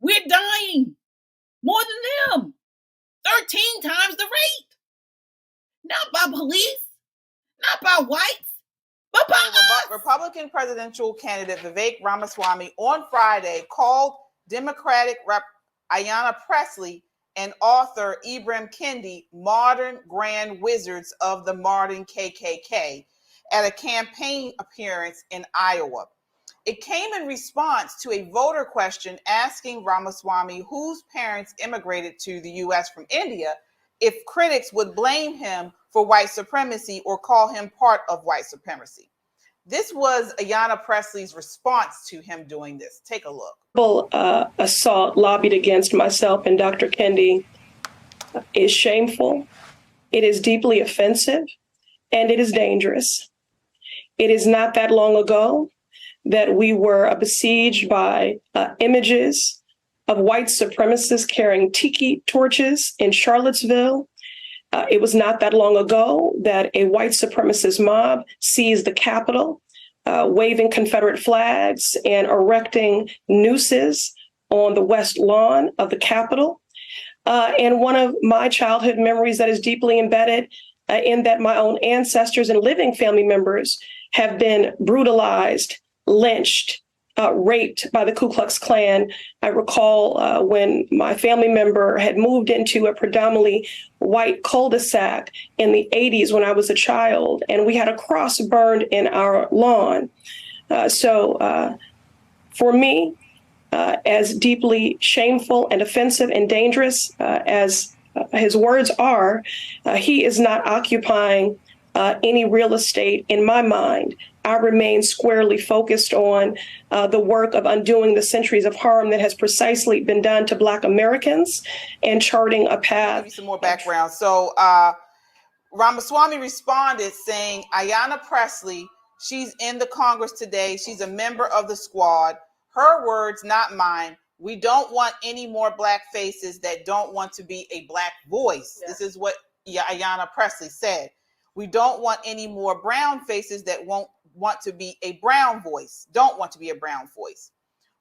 We're dying more than them. 13 times the rate. Not by police, not by whites, but by us. Republican presidential candidate Vivek Ramaswamy on Friday called Democratic Rep. Ayanna Pressley and author Ibram Kendi modern grand wizards of the modern KKK at a campaign appearance in Iowa. It came in response to a voter question asking Ramaswamy, whose parents immigrated to the U.S. from India, if critics would blame him for white supremacy or call him part of white supremacy. This was Ayanna Pressley's response to him doing this. Take a look. Assault lobbied against myself and Dr. Kendi is shameful. It is deeply offensive, and it is dangerous. It is not that long ago that we were besieged by images of white supremacists carrying tiki torches in Charlottesville. It was not that long ago that a white supremacist mob seized the Capitol, waving Confederate flags and erecting nooses on the west lawn of the Capitol. And one of my childhood memories that is deeply embedded in that my own ancestors and living family members have been brutalized, lynched, raped by the Ku Klux Klan. I recall when my family member had moved into a predominantly white cul-de-sac in the 80s when I was a child, and we had a cross burned in our lawn. So for me, as deeply shameful and offensive and dangerous as his words are, he is not occupying any real estate in my mind. I remain squarely focused on the work of undoing the centuries of harm that has precisely been done to Black Americans and charting a path. I'll give you some more background. So Ramaswamy responded saying, Ayanna Pressley, she's in the Congress today. She's a member of the squad. Her words, not mine. We don't want any more Black faces that don't want to be a Black voice. Yeah. This is what Ayanna Pressley said. We don't want any more brown faces that won't want to be a brown voice, don't want to be a brown voice.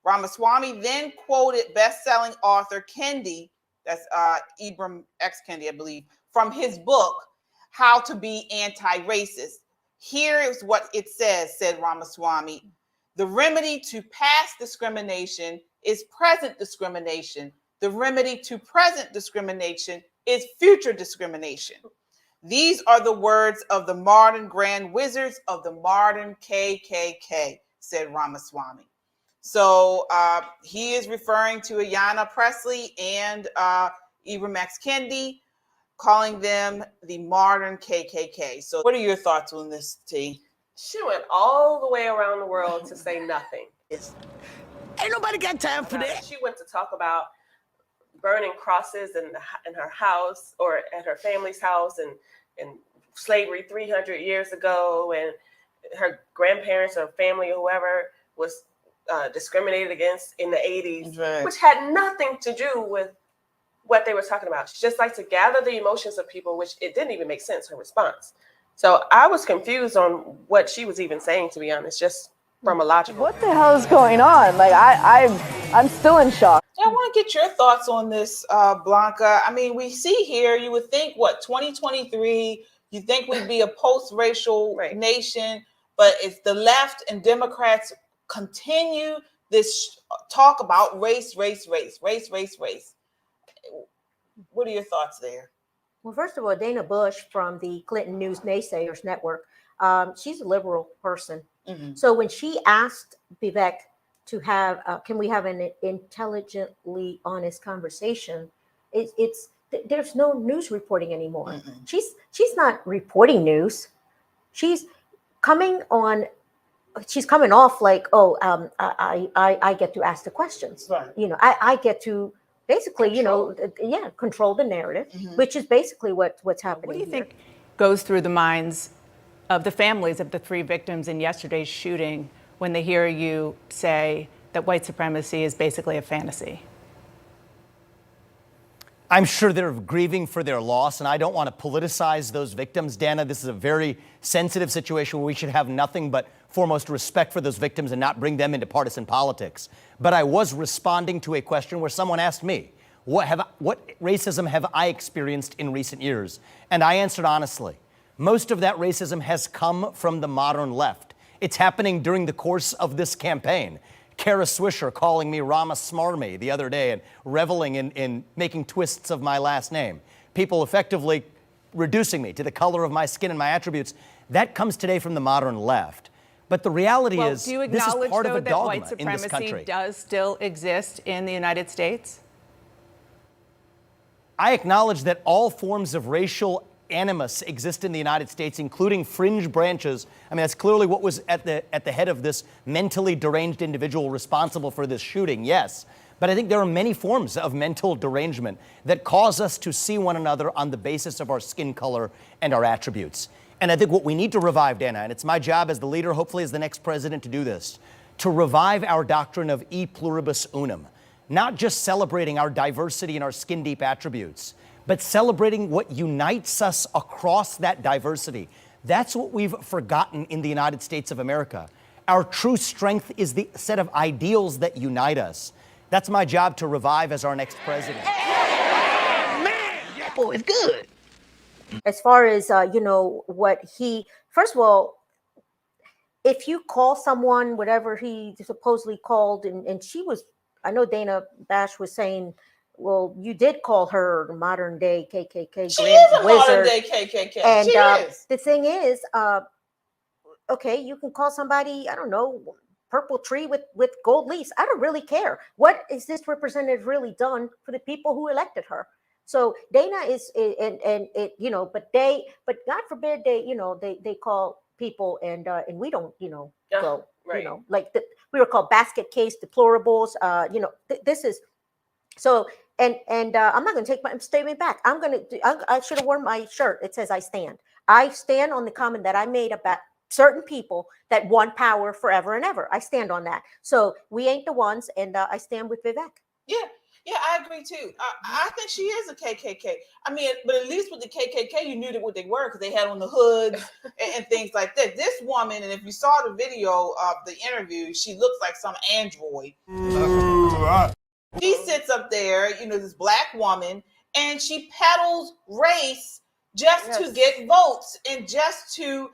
Ramaswamy then quoted best-selling author Kendi, that's Ibram X. Kendi, I believe, from his book, How to Be Anti-Racist. Here is what it says, said Ramaswamy. The remedy to past discrimination is present discrimination. The remedy to present discrimination is future discrimination. These are the words of the modern grand wizards of the modern KKK, said Ramaswamy. So he is referring to Ayanna Pressley and Ibram X. Kendi, calling them the modern KKK. So what are your thoughts on this, T? She went all the way around the world to say nothing. Ain't nobody got time for that. She went to talk about burning crosses in her house or at her family's house and slavery 300 years ago, and her grandparents or family or whoever was discriminated against in the 80s, right, which had nothing to do with what they were talking about. She just liked to gather the emotions of people, which it didn't even make sense, her response. So I was confused on what she was even saying, to be honest, just from a logical. What the hell is going on? Like, I'm still in shock. I want to get your thoughts on this, Blanca. I mean, we see here, you would think, 2023, you think we'd be a post-racial nation, but if the left and Democrats continue this talk about race, what are your thoughts there? Well, first of all, Dana Bush from the Clinton News Naysayers Network, she's a liberal person. Mm-hmm. So when she asked Vivek to have, can we have an intelligently honest conversation? There's no news reporting anymore. Mm-hmm. She's not reporting news. She's coming off like, I get to ask the questions. Right. You know, I get to basically, control the narrative, mm-hmm, which is basically what's happening. What do you think goes through the minds of the families of the 3 victims in yesterday's shooting when they hear you say that white supremacy is basically a fantasy? I'm sure they're grieving for their loss, and I don't want to politicize those victims. Dana, this is a very sensitive situation where we should have nothing but foremost respect for those victims and not bring them into partisan politics. But I was responding to a question where someone asked me, what racism have I experienced in recent years? And I answered honestly. Most of that racism has come from the modern left. It's happening during the course of this campaign. Kara Swisher calling me Ramaswamy the other day and reveling in making twists of my last name. People effectively reducing me to the color of my skin and my attributes. That comes today from the modern left. But the reality is, do you this is acknowledge, part of though, a that dogma white in this supremacy country. does still exist in the United States? I acknowledge that all forms of racial animus exist in the United States, including fringe branches. I mean, that's clearly what was at the head of this mentally deranged individual responsible for this shooting, yes. But I think there are many forms of mental derangement that cause us to see one another on the basis of our skin color and our attributes. And I think what we need to revive, Dana, and it's my job as the leader, hopefully as the next president, to do this, to revive our doctrine of e pluribus unum, not just celebrating our diversity and our skin-deep attributes, but celebrating what unites us across that diversity. That's what we've forgotten in the United States of America. Our true strength is the set of ideals that unite us. That's my job to revive as our next president. Man, that boy is good. As far as, what first of all, if you call someone whatever he supposedly called, and she was, I know Dana Bash was saying, well, you did call her modern day KKK. She is a modern wizard. day KKK. And she is. The thing is, okay, you can call somebody, I don't know, purple tree with gold leaves. I don't really care. What is this representative really done for the people who elected her? So Dana is, but God forbid they call people and we don't, go, right. like we were called basket case deplorables. This is so. And I'm not going to take my statement back. I should have worn my shirt. It says I stand. I stand on the comment that I made about certain people that want power forever and ever. I stand on that. So we ain't the ones, and I stand with Vivek. Yeah, I agree too. I think she is a KKK. I mean, but at least with the KKK, you knew what they were because they had on the hoods and things like that. This woman, and if you saw the video of the interview, she looks like some android. She sits up there, this black woman, and she peddles race just to get votes and just to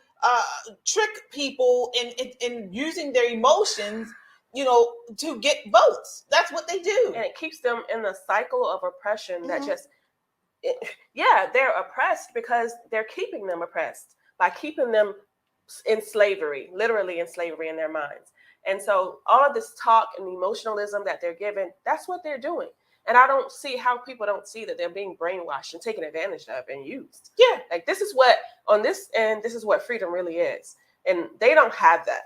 trick people in using their emotions, to get votes. That's what they do. And it keeps them in the cycle of oppression that they're oppressed because they're keeping them oppressed by keeping them in slavery, literally in slavery in their minds. And so all of this talk and emotionalism that they're given, that's what they're doing. And I don't see how people don't see that they're being brainwashed and taken advantage of and used. Yeah. Like this is what, on this end, this is what freedom really is. And they don't have that.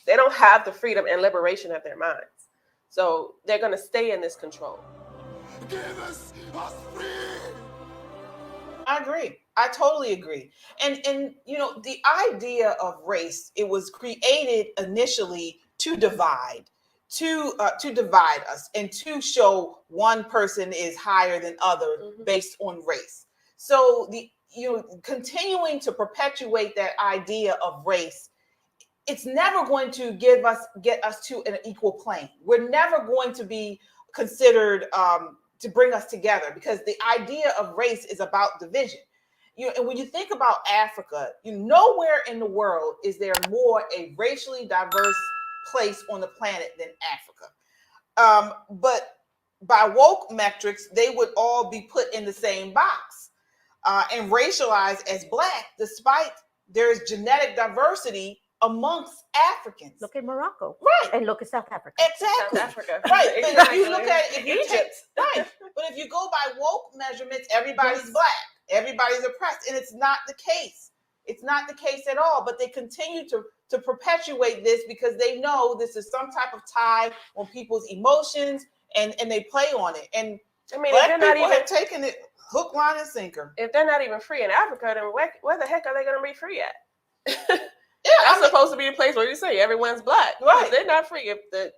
They don't have the freedom and liberation of their minds. So they're going to stay in this control. Give us free. I agree. I totally agree. And the idea of race, it was created initially to divide us and to show one person is higher than other based on race. So continuing to perpetuate that idea of race, it's never going to get us to an equal plane. We're never going to be considered to bring us together because the idea of race is about division. And when you think about Africa, nowhere in the world is there more a racially diverse place on the planet than Africa. But by woke metrics, they would all be put in the same box and racialized as Black, despite there's genetic diversity amongst Africans. Look at Morocco. Right. And look at South Africa. Exactly. South Africa. Right. But if you look at it, Egypt. But if you go by woke measurements, everybody's Black. Everybody's oppressed. And it's not the case. It's not the case at all. But they continue to perpetuate this because they know this is some type of tie on people's emotions and they play on it. And I mean, Black people have taken it hook, line, and sinker. If they're not even free in Africa, then where the heck are they going to be free at? Yeah, that's supposed to be the place where you say everyone's Black. Right. They're not free. If the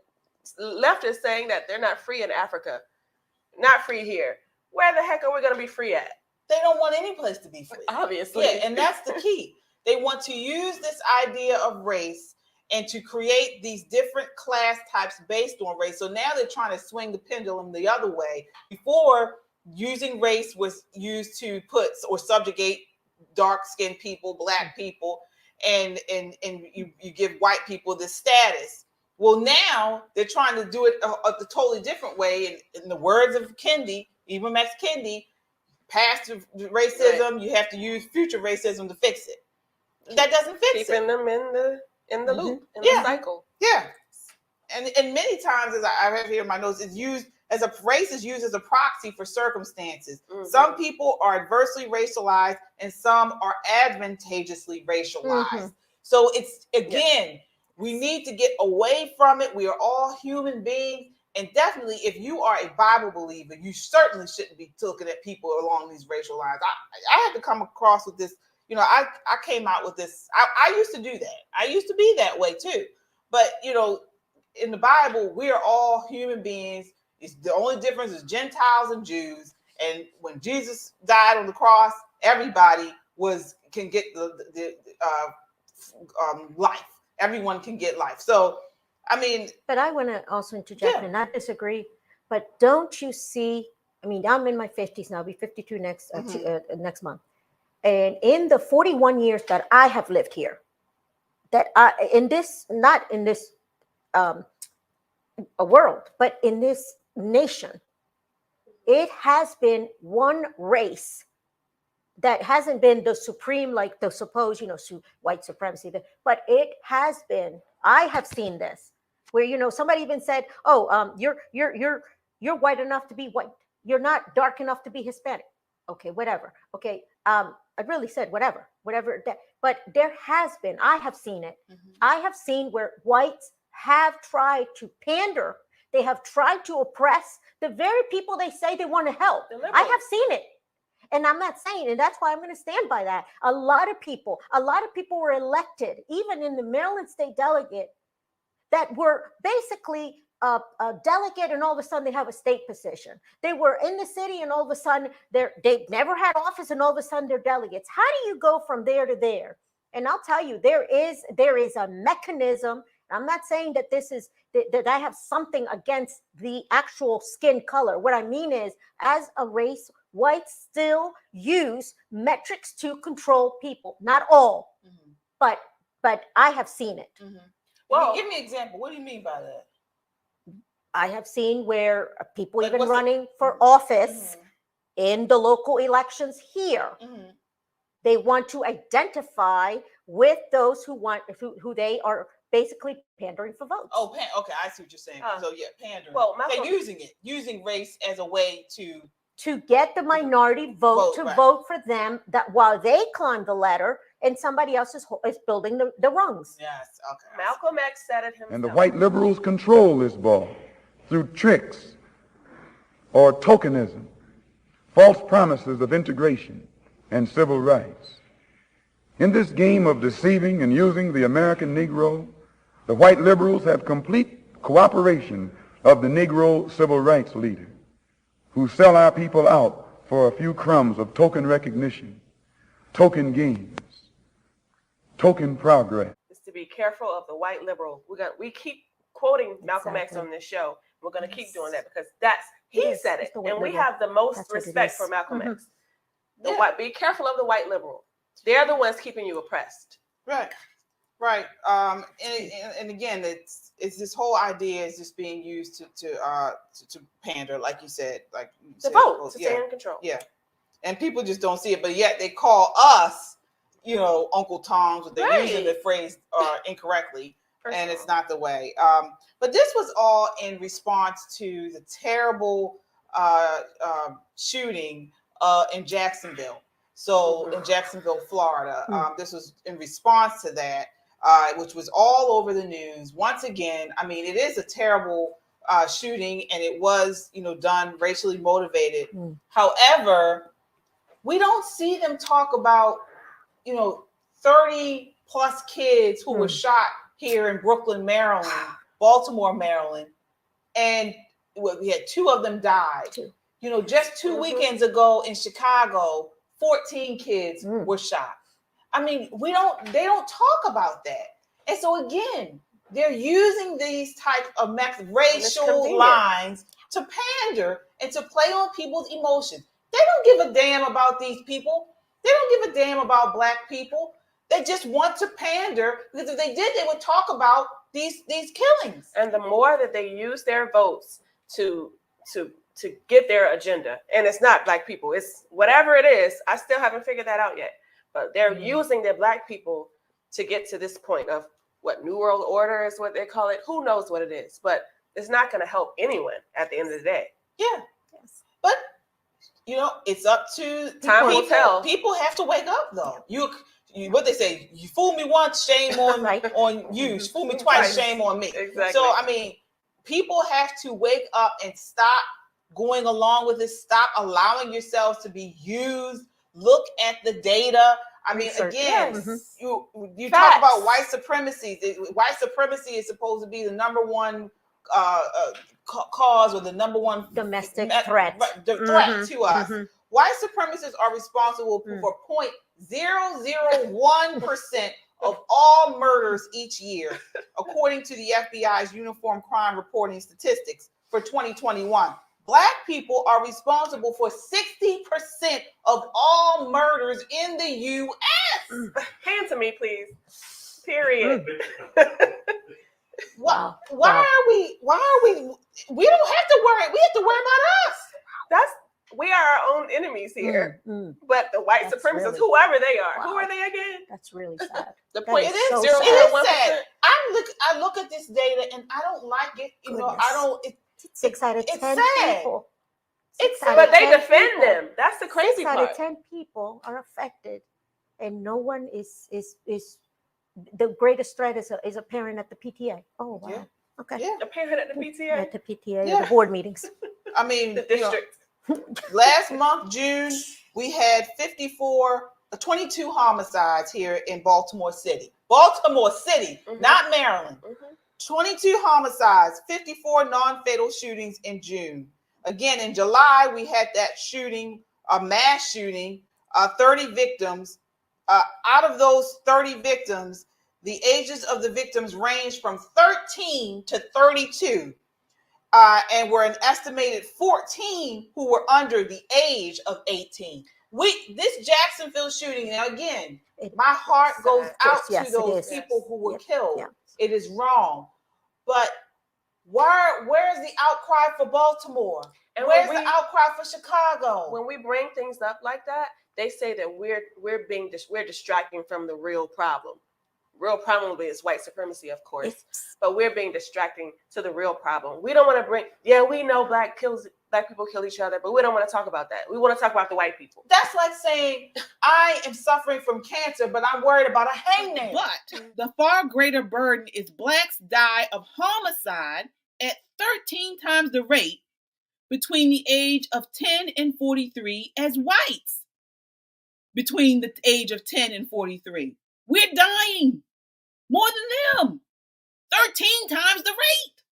left is saying that they're not free in Africa, not free here, where the heck are we going to be free at? They don't want any place to be free. Obviously. Yeah, and that's the key. They want to use this idea of race and to create these different class types based on race. So now they're trying to swing the pendulum the other way. Before, using race was used to put or subjugate dark-skinned people, black people, and you give white people this status. Well, now they're trying to do it a totally different way. In the words of Kendi, Ibram X. Kendi, past racism, you have to use future racism to fix it. That doesn't fix Keeping it. them in the loop, in the cycle. Yeah. And many times, as I have here in my notes, it's used as a race is used as a proxy for circumstances. Some people are adversely racialized and some are advantageously racialized. So it's, again, we need to get away from it. We are all human beings. And definitely, if you are a Bible believer, you certainly shouldn't be looking at people along these racial lines. I had to come across with this. You know, I came out with this. I used to do that. I used to be that way too. But, you know, in the Bible, we are all human beings. It's the only difference is Gentiles and Jews. And when Jesus died on the cross, everybody can get the life. Everyone can get life. So, I mean. But I want to also interject and not disagree. But don't you see? I mean, I'm in my 50s now. I'll be 52 next month. And in the 41 years that I have lived here, not in this a world, but in this nation, it has been one race that hasn't been the supreme, like the supposed, white supremacy, but it has been. I have seen this where somebody even said, "Oh, you're white enough to be white. You're not dark enough to be Hispanic." Okay, whatever. Okay, I really said whatever. But there has been. I have seen it. I have seen where whites have tried to pander. They have tried to oppress the very people they say they want to help. I have seen it. And I'm not saying, and that's why I'm going to stand by that. A lot of people were elected, even in the Maryland state delegate, that were basically a delegate, and all of a sudden they have a state position. They were in the city, and all of a sudden they never had office, and all of a sudden they're delegates. How do you go from there to there? And I'll tell you, there is a mechanism. I'm not saying that this is that I have something against the actual skin color. What I mean is, as a race, whites still use metrics to control people. Not all, but I have seen it. Well, give me an example. What do you mean by that? I have seen where people even running for office in the local elections here, they want to identify with those who they are basically pandering for votes. Oh, okay, I see what you're saying. So yeah, pandering. Well, they're using race as a way to get the minority vote vote for them, that while they climb the ladder and somebody else is building the rungs. Yes, okay. Malcolm X said it himself. And the white liberals control this ball through tricks or tokenism, false promises of integration and civil rights. In this game of deceiving and using the American Negro, the white liberals have complete cooperation of the Negro civil rights leader, who sell our people out for a few crumbs of token recognition, token gains, token progress. Is to be careful of the white liberal. We keep quoting Malcolm X on this show. We're going to keep doing that because he said it, and we have the most respect for Malcolm X. Be careful of the white liberal. They're the ones keeping you oppressed. Right. And again, it's this whole idea is just being used to pander, like you said, to vote, to stay in control. Yeah, and people just don't see it, but yet they call us, Uncle Toms, but they're using the phrase incorrectly, and it's not the way. But this was all in response to the terrible shooting in Jacksonville. So in Jacksonville, Florida, this was in response to that, which was all over the news. Once again, I mean, it is a terrible shooting, and it was, done racially motivated. However, we don't see them talk about, 30 plus kids who were shot here in Brooklyn, Maryland, Baltimore, Maryland, and we had 2 of them died. Just 2 weekends ago in Chicago, 14 kids were shot. I mean, they don't talk about that. And so again, they're using these type of racial convenient. lines to pander and to play on people's emotions. They don't give a damn about these people. They don't give a damn about Black people. They just want to pander, because if they did, they would talk about these killings. And the more that they use their votes to get their agenda, and it's not Black people, it's whatever it is. I still haven't figured that out yet. But they're using the Black people to get to this point of what New World Order is, what they call it. Who knows what it is? But it's not going to help anyone at the end of the day. Yeah. Yes. But it's up to time will tell. People have to wake up, though. You what they say, you fool me once, shame on on you. You fool me twice, shame on me. Exactly. So I mean, people have to wake up and stop going along with this. Stop allowing yourselves to be used. Look at the data. I mean, again, you talk about white supremacy. White supremacy is supposed to be the number one cause, or the number one domestic threat to us. White supremacists are responsible for 0.001% of all murders each year, according to the FBI's Uniform Crime Reporting Statistics for 2021. Black people are responsible for 60% of all murders in the U.S. Hand to me, please. Period. Why are we? We don't have to worry. We have to worry about us. We are our own enemies here. But the white supremacists, whoever they are, who are they again? That's really sad. The point it is sad. I look at this data and I don't like it. I don't. 6 out of 10 people. But they defend them. That's the crazy part. 6 out of 10 people are affected, and no one is. The greatest threat is a parent at the PTA. Oh wow. Yeah. Okay. Yeah. A parent at the PTA. At the PTA, the board meetings. I mean, the district. Last month, June, we had 22 homicides here in Baltimore City. Baltimore City, not Maryland. 22 homicides, 54 non-fatal shootings in June. Again, in July, we had that shooting, a mass shooting, 30 victims. Out of those 30 victims, the ages of the victims range from 13 to 32. And were an estimated 14 who were under the age of 18. This Jacksonville shooting, now again, my heart goes out to those people who were killed. It is wrong. But where's the outcry for Baltimore? And where's the outcry for Chicago? When we bring things up like that, they say that we're distracting from the real problem. Real problem is white supremacy, of course, but we're being distracting to the real problem. We don't want to we know black people kill each other, but we don't want to talk about that. We want to talk about the white people. That's like saying, I am suffering from cancer, but I'm worried about a hangnail. But the far greater burden is blacks die of homicide at 13 times the rate between the age of 10 and 43 as whites. Between the age of 10 and 43. We're dying more than them. 13 times the rate.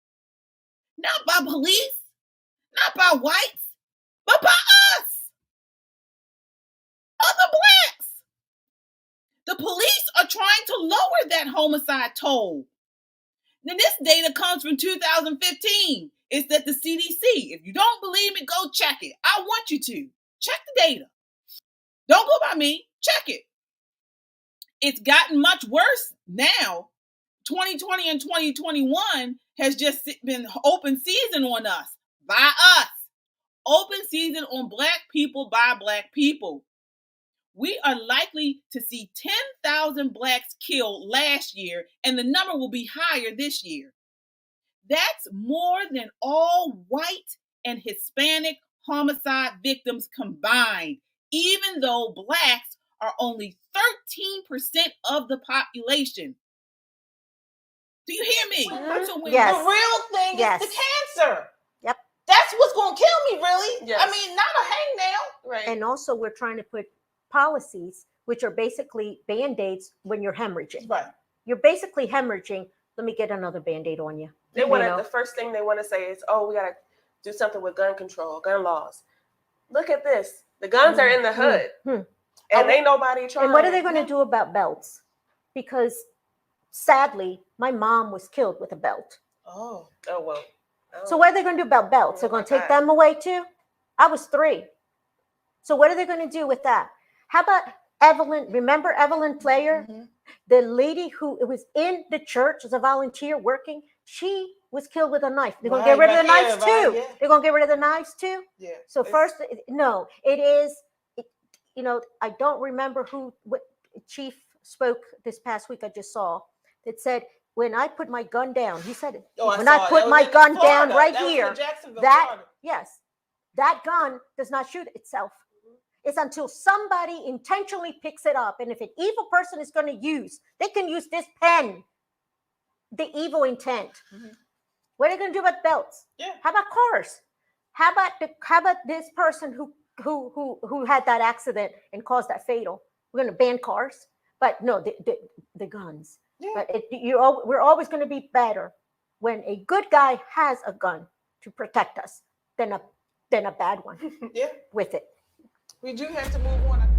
Not by police, not by whites, but by us. Other blacks. The police are trying to lower that homicide toll. Now, this data comes from 2015. It's at the CDC. If you don't believe me, go check it. I want you to. Check the data. Don't go by me. Check it. It's gotten much worse now. 2020 and 2021 has just been open season on us, by us. Open season on black people by black people. We are likely to see 10,000 blacks killed last year, and the number will be higher this year. That's more than all white and Hispanic homicide victims combined, even though blacks are only 13% of the population. Do you hear me? So when the real thing is the cancer. Yep. That's what's going to kill me, really. Yes. I mean, not a hangnail. Right. And also, we're trying to put policies, which are basically Band-Aids when you're hemorrhaging. Right. You're basically hemorrhaging. Let me get another Band-Aid on you. The first thing they want to say is, we got to do something with gun control, gun laws. Look at this. The guns are in the hood. And ain't nobody trying. And what are they going to do about belts? Because sadly, my mom was killed with a belt. Oh. Oh, well. So what are they going to do about belts? They're going to take them away too? I was 3. So what are they going to do with that? How about Evelyn? Remember Evelyn Player? The lady who was in the church as a volunteer working, she was killed with a knife. They're going to get rid of the knives too. They're going to get rid of the knives too. Yeah. So first, no, it is, you know, I don't remember what Chief spoke this past week I just saw that said, when I put my gun down, he said it. When I put my gun down right here, yes, that gun does not shoot itself. It's until somebody intentionally picks it up. And if an evil person is going to use, they can use this pen, the evil intent. What are they going to do about belts? Yeah. How about cars? How about this person who had that accident and caused that fatal? We're going to ban cars, but no, the guns. Yeah. But we're always going to be better when a good guy has a gun to protect us than a bad one. Yeah. With it. We do have to move on.